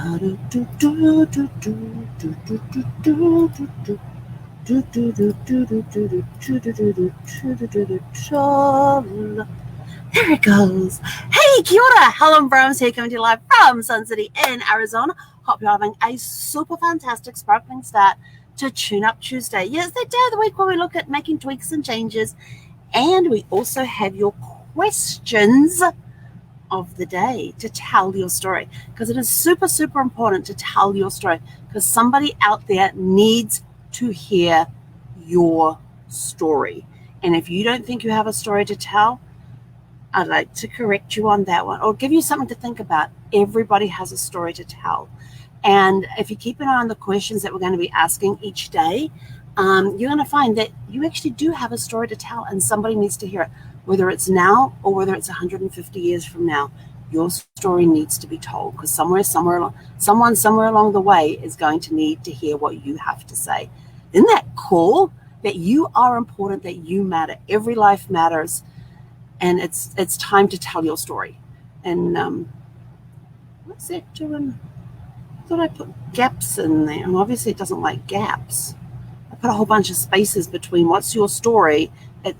There it goes. Hey, kia ora. Helen Brahms here, coming to you live from Sun City in Arizona. Hope you're having a super fantastic sparkling start to Tune Up Tuesday. Yes, the day of the week where we look at making tweaks and changes. And we also have your questions of the day to tell your story, because it is super, super important to tell your story, because somebody out there needs to hear your story. And if you don't think you have a story to tell, I'd like to correct you on that one, or give you something to think about. Everybody has a story to tell. And if you keep an eye on the questions that we're going to be asking each day, you're going to find that you actually do have a story to tell, and somebody needs to hear it, whether it's now or whether it's 150 years from now. Your story needs to be told, because someone somewhere along the way is going to need to hear what you have to say. Isn't that cool? That you are important, that you matter. Every life matters. And it's time to tell your story. And what's that doing? I thought I put gaps in there. And obviously it doesn't like gaps. I put a whole bunch of spaces between what's your story. It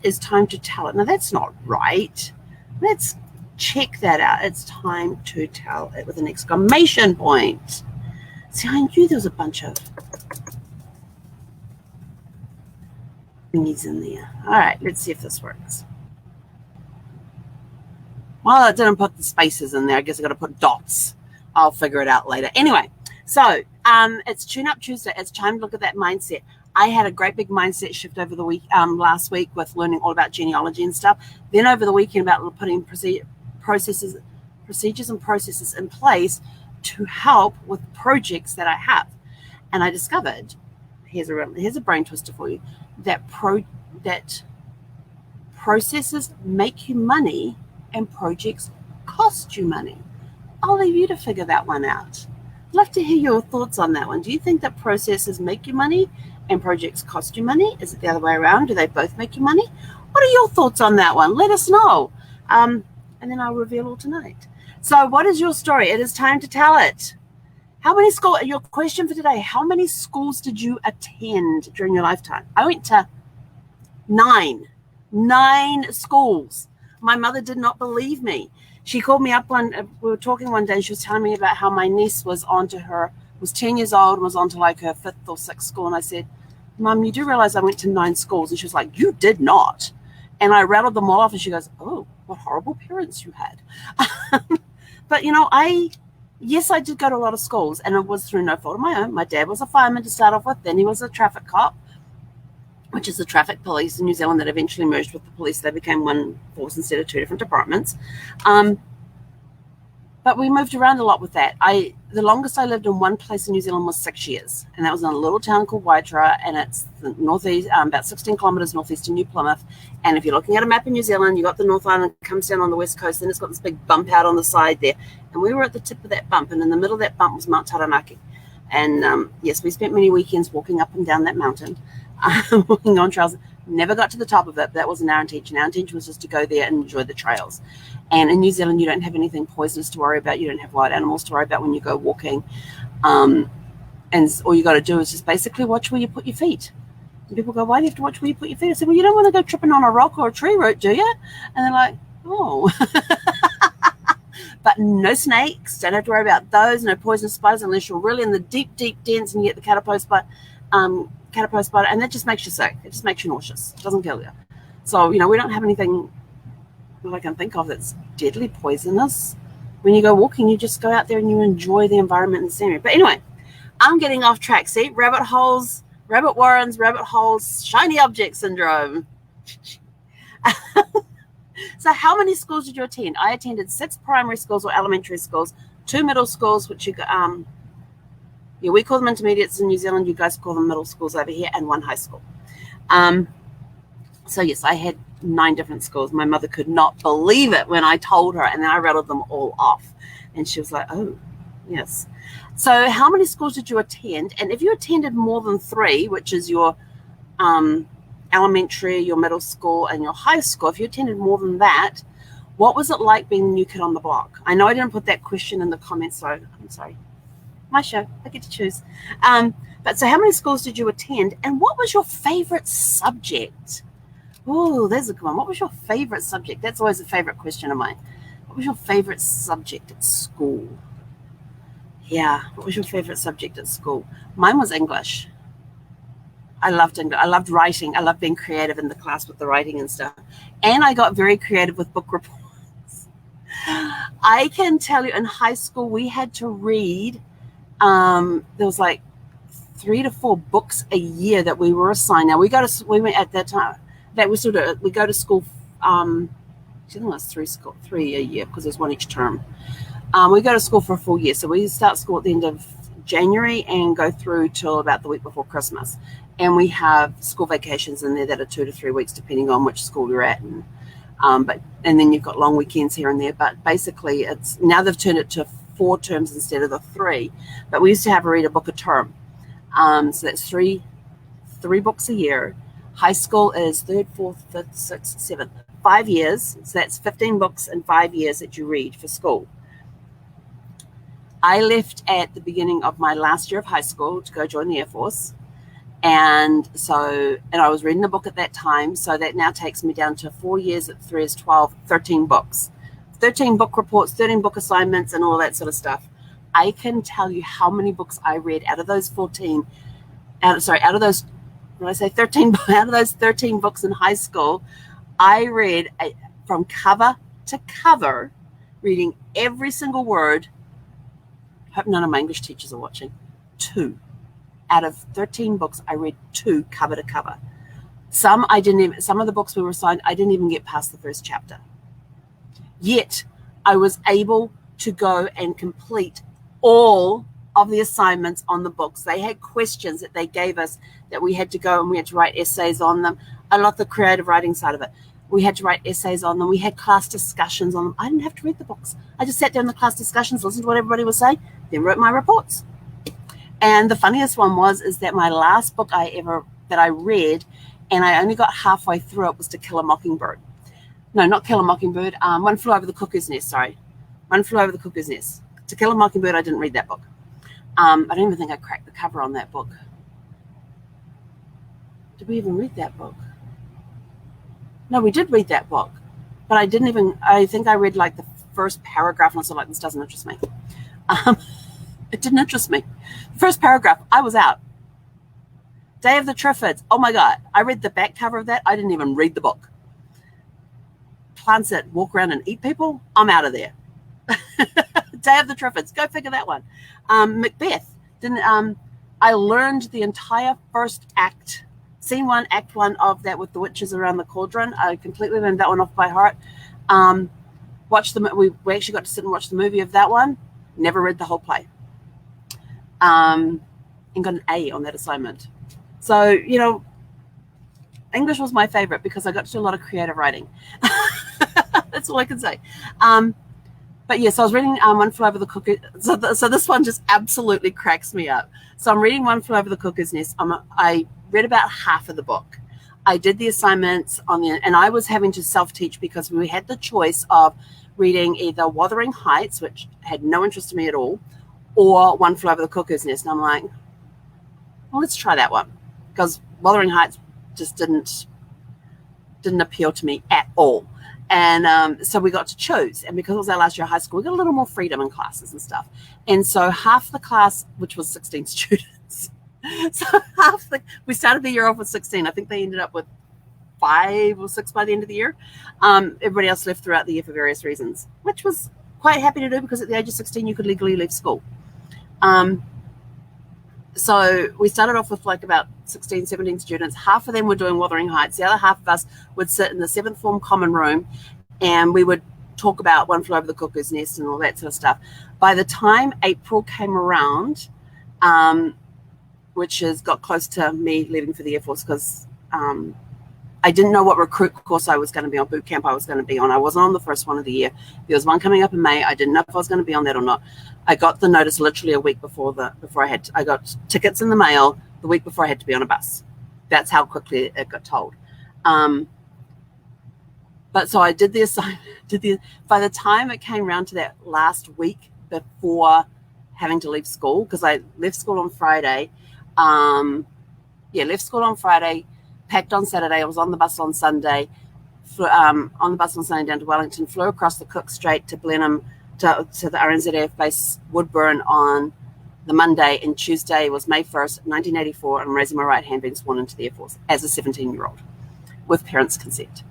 is time to tell it. Now that's not right. Let's check that out. It's time to tell it with an exclamation point. See, I knew there was a bunch of thingies in there. All right, let's see if this works. Well, I didn't put the spaces in there. I guess I got to put dots. I'll figure it out later. Anyway, so it's Tune Up Tuesday. It's time to look at that mindset. I had a great big mindset shift over the week, last week, with learning all about genealogy and stuff. Then over the weekend about putting procedures and processes in place to help with projects that I have. And I discovered, here's a brain twister for you, that processes make you money and projects cost you money. I'll leave you to figure that one out. I'd love to hear your thoughts on that one. Do you think that processes make you money and projects cost you money? Is it the other way around? Do they both make you money? What are your thoughts on that one? Let us know. And then I'll reveal all tonight. So what is your story? It is time to tell it. How many schools, your question for today, how many schools did you attend during your lifetime? I went to 9 schools. My mother did not believe me. She called me up we were talking one day, and she was telling me about how my niece was 10 years old, and was on to like her 5th or 6th school. And I said, Mum, you do realize I went to 9 schools? And she was like, you did not. And I rattled them all off, and she goes, oh, what horrible parents you had. But, yes, I did go to a lot of schools, and it was through no fault of my own. My dad was a fireman to start off with. Then he was a traffic cop, which is the traffic police in New Zealand that eventually merged with the police. They became one force instead of 2 different departments. But we moved around a lot with that. The longest I lived in one place in New Zealand was 6 years, and that was in a little town called Waitara, and it's the northeast, about 16 kilometers northeast of New Plymouth. And if you're looking at a map in New Zealand, you got the North Island, comes down on the west coast, and it's got this big bump out on the side there. And we were at the tip of that bump, and in the middle of that bump was Mount Taranaki. And yes, we spent many weekends walking up and down that mountain, walking on trails. Never got to the top of it, but that wasn't our intention. Our intention was just to go there and enjoy the trails. And in New Zealand, you don't have anything poisonous to worry about. You don't have wild animals to worry about when you go walking. And all you got to do is just basically watch where you put your feet. And people go, why do you have to watch where you put your feet? I said, well, you don't want to go tripping on a rock or a tree root, do you? And they're like, oh. But no snakes. Don't have to worry about those. No poisonous spiders unless you're really in the deep, deep dens and you get the caterpillar spider. And that just makes you sick. It just makes you nauseous. It doesn't kill you. So, we don't have anything that I can think of that's deadly poisonous. When you go walking, you just go out there and you enjoy the environment and the scenery. But anyway, I'm getting off track. See, rabbit holes, rabbit warrens, rabbit holes, shiny object syndrome. So how many schools did you attend? I attended 6 primary schools or elementary schools, 2 middle schools, which we call them intermediates in New Zealand. You guys call them middle schools over here, and 1 high school. So yes, I had 9 different schools. My mother could not believe it when I told her, and then I rattled them all off. And she was like, oh, yes. So how many schools did you attend? And if you attended more than 3, which is your elementary, your middle school, and your high school, if you attended more than that, What was it like being the new kid on the block? I know I didn't put that question in the comments, so I'm sorry. My show, I get to choose. But so how many schools did you attend, and what was your favorite subject? Oh, there's a good one. What was your favorite subject? That's always a favorite question of mine. What was your favorite subject at school? Yeah, what was your favorite subject at school? Mine was English. I loved English. I loved writing. I loved being creative in the class with the writing and stuff. And I got very creative with book reports. I can tell you in high school, we had to read, there was like 3 to 4 books a year that we were assigned. Now we went at that time, that was we go to school, I think it was 3 a year because there's one each term. We go to school for a full year. So we start school at the end of January and go through till about the week before Christmas. And we have school vacations in there that are 2 to 3 weeks, depending on which school you're at. And then you've got long weekends here and there. But basically, now they've turned it to 4 terms instead of the 3. But we used to have read a book a term. So that's three books a year. High school is 3rd, 4th, 5th, 6th, 7th. 5 years. So that's 15 books in 5 years that you read for school. I left at the beginning of my last year of high school to go join the Air Force. And I was reading a book at that time. So that now takes me down to 4 years at 3 is 12, 13 books. 13 book reports, 13 book assignments, and all that sort of stuff. I can tell you how many books I read out of those 13 books in high school. I read from cover to cover, reading every single word. Hope none of my English teachers are watching. 2 out of 13 books, I read 2 cover to cover. Some of the books we were assigned, I didn't even get past the first chapter. Yet I was able to go and complete all of the assignments on the books. They had questions that they gave us that we had to go and we had to write essays on them. I love the creative writing side of it. We had to write essays on them. We had class discussions on them. I didn't have to read the books. I just sat down in the class discussions, listened to what everybody was saying, then wrote my reports. And the funniest one is that my last book that I read, and I only got halfway through it, was To Kill a Mockingbird. No, not Kill a Mockingbird. One Flew Over the Cuckoo's Nest, sorry. One Flew Over the Cuckoo's Nest. To Kill a Mockingbird, I didn't read that book. I don't even think I cracked the cover on that book. Did we even read that book? No, we did read that book. But I think I read like the first paragraph and I was like, this doesn't interest me. It didn't interest me. The first paragraph, I was out. Day of the Triffids. Oh my God. I read the back cover of that. I didn't even read the book. Plants that walk around and eat people. I'm out of there. Day of the Triffids. Go figure that one. Macbeth. I learned the entire first act, scene 1, act 1 of that with the witches around the cauldron. I completely learned that one off by heart. We actually got to sit and watch the movie of that one. Never read the whole play. And got an A on that assignment. So, English was my favorite because I got to do a lot of creative writing. That's all I can say. But yes, I was reading One Flew Over the Cuckoo. So this one just absolutely cracks me up. So I'm reading One Flew Over the Cuckoo's Nest. I read about half of the book. I did the assignments and I was having to self-teach because we had the choice of reading either Wuthering Heights, which had no interest in me at all, or One Flew Over the Cuckoo's Nest. And I'm like, well, let's try that one because Wuthering Heights just didn't appeal to me at all. And so we got to choose. And because it was our last year of high school, we got a little more freedom in classes and stuff. And so half the class, which was 16 students, so we started the year off with 16. I think they ended up with 5 or 6 by the end of the year. Everybody else left throughout the year for various reasons, which was quite happy to do because at the age of 16, you could legally leave school. So we started off with like about 16, 17 students. Half of them were doing Wuthering Heights. The other half of us would sit in the 7th form common room and we would talk about One Flew Over the Cuckoo's Nest and all that sort of stuff. By the time April came around, which got close to me leaving for the Air Force because I didn't know what recruit course I was going to be on, boot camp I was going to be on. I wasn't on the first one of the year. There was one coming up in May. I didn't know if I was going to be on that or not. I got the notice literally a week before I got tickets in the mail the week before I had to be on a bus. That's how quickly it got told. But so I did the assignment. By the time it came around to that last week before having to leave school, because I left school on Friday. Left school on Friday, packed on Saturday. I was on the bus on Sunday. On the bus on Sunday down to Wellington, flew across the Cook Strait to Blenheim to the RNZAF base Woodburn on the Monday, and Tuesday was May 1st, 1984. I'm raising my right hand, being sworn into the Air Force as a 17-year-old with parents' consent.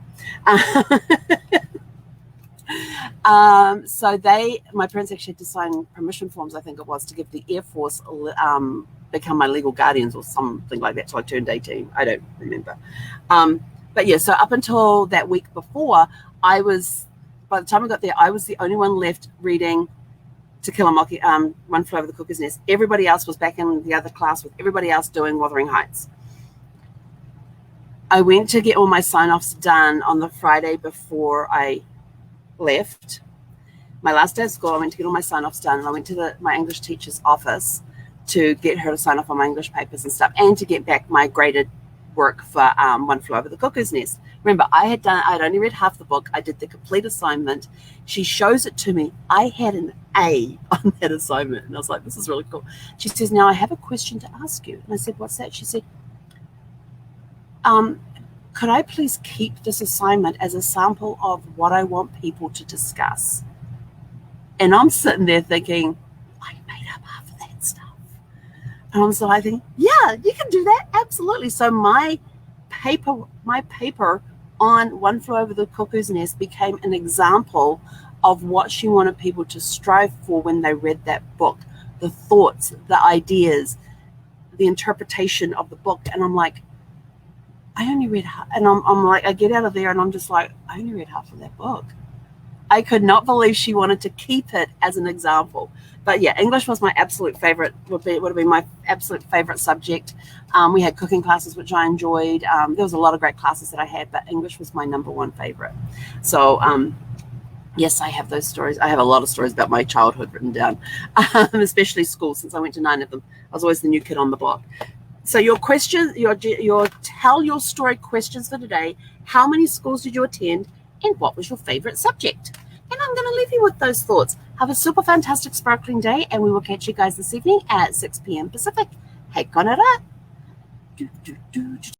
So my parents actually had to sign permission forms, I think it was, to give the Air Force become my legal guardians or something like that. So I turned 18. I don't remember. But yeah, so up until that week before, by the time I got there, I was the only one left reading To Kill a Monkey, One Flew Over the Cuckoo's Nest. Everybody else was back in the other class with everybody else doing Wuthering Heights. I went to get all my sign-offs done on the Friday before I left. My last day of school, I went to get all my sign-offs done, and I went to my English teacher's office to get her to sign off on my English papers and stuff, and to get back my graded work for One Flew Over the Cuckoo's Nest. Remember, I'd only read half the book. I did the complete assignment. She shows it to me. I had an A on that assignment, and I was like, this is really cool. She says, now I have a question to ask you. And I said, what's that? She said, could I please keep this assignment as a sample of what I want people to discuss? And I'm sitting there thinking, I made up half of that stuff. And I'm so thinking, yeah, you can do that. Absolutely. So my paper on One Flew Over the Cuckoo's Nest became an example of what she wanted people to strive for when they read that book, the thoughts, the ideas, the interpretation of the book. And I'm like, I only read half. And I'm like, I get out of there and I'm just like, I only read half of that book. I could not believe she wanted to keep it as an example. But yeah, English was my absolute favorite, would have been my absolute favorite subject. We had cooking classes, which I enjoyed. There was a lot of great classes that I had, but English was my number one favorite. So yes, I have those stories. I have a lot of stories about my childhood written down, especially school, since I went to 9 of them. I was always the new kid on the block. So your question, your tell your story questions for today. How many schools did you attend, and what was your favorite subject? And I'm going to leave you with those thoughts. Have a super fantastic sparkling day, and we will catch you guys this evening at 6 p.m. Pacific. Hey, konara.